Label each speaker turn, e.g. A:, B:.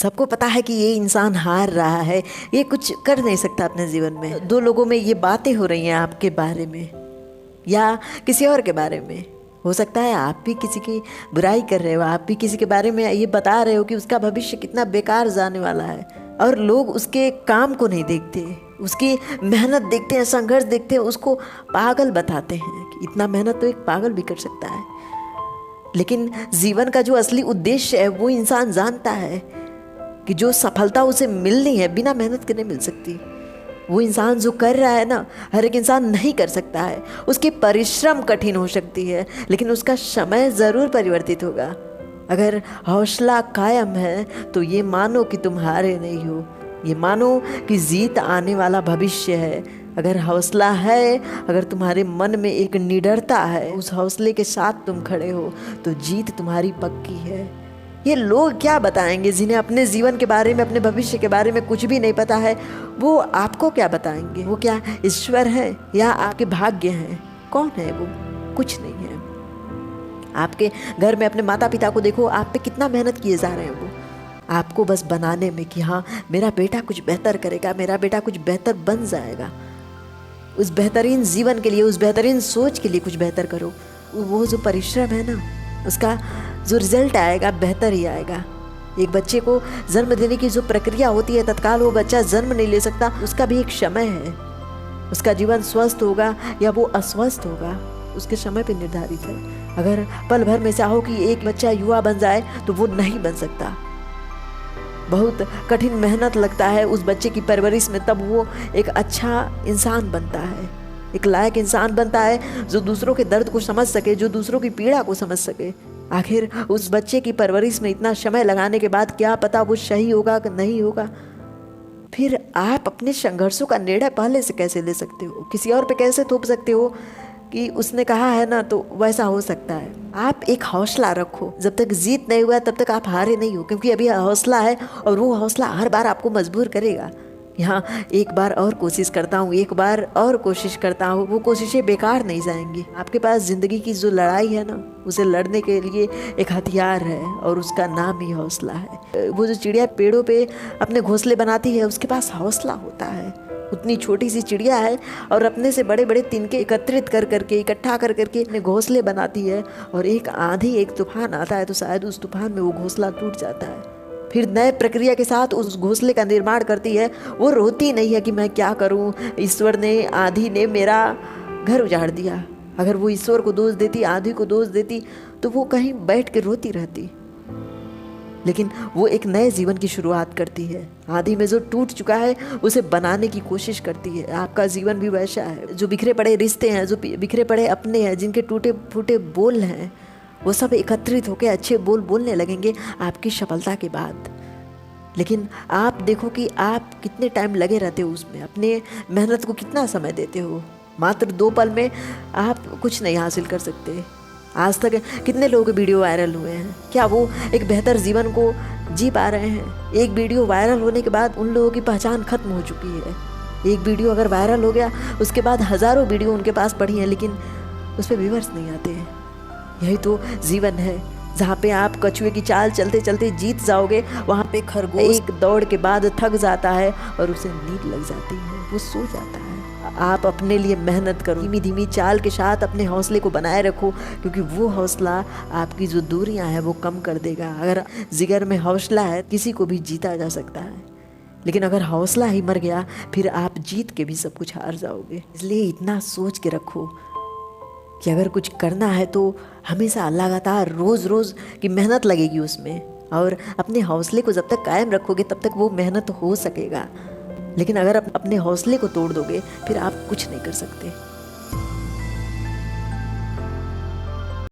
A: सबको पता है कि ये इंसान हार रहा है, ये कुछ कर नहीं सकता अपने जीवन में। दो लोगों में ये बातें हो रही हैं आपके बारे में या किसी और के बारे में। हो सकता है आप भी किसी की बुराई कर रहे हो, आप भी किसी के बारे में ये बता रहे हो कि उसका भविष्य कितना बेकार जाने वाला है, और लोग उसके काम को नहीं देखते, उसकी मेहनत देखते हैं, संघर्ष देखते हैं, उसको पागल बताते हैं कि इतना मेहनत तो एक पागल भी कर सकता है। लेकिन जीवन का जो असली उद्देश्य है वो इंसान जानता है कि जो सफलता उसे मिलनी है बिना मेहनत के नहीं मिल सकती। वो इंसान जो कर रहा है ना, हर एक इंसान नहीं कर सकता है। उसकी परिश्रम कठिन हो सकती है, लेकिन उसका समय ज़रूर परिवर्तित होगा। अगर हौसला कायम है तो ये मानो कि तुम हारे नहीं हो, ये मानो कि जीत आने वाला भविष्य है। अगर हौसला है, अगर तुम्हारे मन में एक निडरता है, उस हौसले के साथ तुम खड़े हो, तो जीत तुम्हारी पक्की है। ये लोग क्या बताएंगे जिन्हें अपने जीवन के बारे में, अपने भविष्य के बारे में कुछ भी नहीं पता है? वो आपको क्या बताएंगे? वो क्या ईश्वर है या आपके भाग्य हैं? कौन है वो? कुछ नहीं है। आपके घर में अपने माता पिता को देखो, आप पे कितना मेहनत किए जा रहे हैं वो आपको बस बनाने में कि हाँ मेरा बेटा कुछ बेहतर करेगा, मेरा बेटा कुछ बेहतर बन जाएगा। उस बेहतरीन जीवन के लिए, उस बेहतरीन सोच के लिए कुछ बेहतर करो। वो जो परिश्रम है ना, उसका जो रिजल्ट आएगा बेहतर ही आएगा। एक बच्चे को जन्म देने की जो प्रक्रिया होती है, तत्काल वो बच्चा जन्म नहीं ले सकता, उसका भी एक समय है। उसका जीवन स्वस्थ होगा या वो अस्वस्थ होगा, उसके समय पे निर्धारित है। अगर पल भर में चाहो कि एक बच्चा युवा बन जाए तो वो नहीं बन सकता। बहुत कठिन मेहनत लगता है उस बच्चे की परवरिश में, तब वो एक अच्छा इंसान बनता है, एक लायक इंसान बनता है जो दूसरों के दर्द को समझ सके, जो दूसरों की पीड़ा को समझ सके। आखिर उस बच्चे की परवरिश में इतना समय लगाने के बाद क्या पता वो सही होगा कि नहीं होगा? फिर आप अपने संघर्षों का निर्णय पहले से कैसे ले सकते हो? किसी और पे कैसे थोप सकते हो कि उसने कहा है ना तो वैसा हो सकता है? आप एक हौसला रखो, जब तक जीत नहीं हुआ तब तक आप हारे नहीं हो, क्योंकि अभी हौसला है और वो हौसला हर बार आपको मजबूर करेगा। यहाँ एक बार और कोशिश करता हूँ, एक बार और कोशिश करता हूँ, वो कोशिशें बेकार नहीं जाएंगी। आपके पास ज़िंदगी की जो लड़ाई है ना, उसे लड़ने के लिए एक हथियार है और उसका नाम ही हौसला है। वो जो चिड़िया पेड़ों पे अपने घोंसले बनाती है, उसके पास हौसला होता है। उतनी छोटी सी चिड़िया है और अपने से बड़े बड़े तिनके एकत्रित कर करके, इकट्ठा कर करके अपने घोंसले बनाती है, और एक आंधी, एक तूफान आता है तो शायद उस तूफान में वो घोंसला टूट जाता है। फिर नए प्रक्रिया के साथ उस घोंसले का निर्माण करती है। वो रोती नहीं है कि मैं क्या करूं, ईश्वर ने, आंधी ने मेरा घर उजाड़ दिया। अगर वो ईश्वर को दोष देती, आंधी को दोष देती, तो वो कहीं बैठ के रोती रहती। लेकिन वो एक नए जीवन की शुरुआत करती है। आंधी में जो टूट चुका है उसे बनाने की कोशिश करती है। आपका जीवन भी वैसा है। जो बिखरे पड़े रिश्ते हैं, जो बिखरे पड़े अपने हैं, जिनके टूटे फूटे बोल हैं, वो सब एकत्रित होकर अच्छे बोल बोलने लगेंगे आपकी सफलता के बाद। लेकिन आप देखो कि आप कितने टाइम लगे रहते हो उसमें, अपने मेहनत को कितना समय देते हो। मात्र 2 पल में आप कुछ नहीं हासिल कर सकते। आज तक कितने लोगों के वीडियो वायरल हुए हैं? क्या वो एक बेहतर जीवन को जी पा रहे हैं? एक वीडियो वायरल होने के बाद उन लोगों की पहचान खत्म हो चुकी है। एक वीडियो अगर वायरल हो गया, उसके बाद हज़ारों वीडियो उनके पास पड़ी हैं, लेकिन उस पर व्यूअर्स नहीं आते हैं। यही तो जीवन है, जहाँ पे आप कछुए की चाल चलते चलते जीत जाओगे, वहाँ पे खरगोश एक दौड़ के बाद थक जाता है और उसे नींद लग जाती है, वो सो जाता है। आप अपने लिए मेहनत करो, धीमी धीमी चाल के साथ अपने हौसले को बनाए रखो, क्योंकि वो हौसला आपकी जो दूरियां हैं वो कम कर देगा। अगर जिगर में हौसला है, किसी को भी जीता जा सकता है, लेकिन अगर हौसला ही मर गया, फिर आप जीत के भी सब कुछ हार जाओगे। इसलिए इतना सोच के रखो कि अगर कुछ करना है तो हमेशा लगातार रोज़ रोज़ की मेहनत लगेगी उसमें, और अपने हौसले को जब तक कायम रखोगे तब तक वो मेहनत हो सकेगा। लेकिन अगर अपने हौसले को तोड़ दोगे, फिर आप कुछ नहीं कर सकते।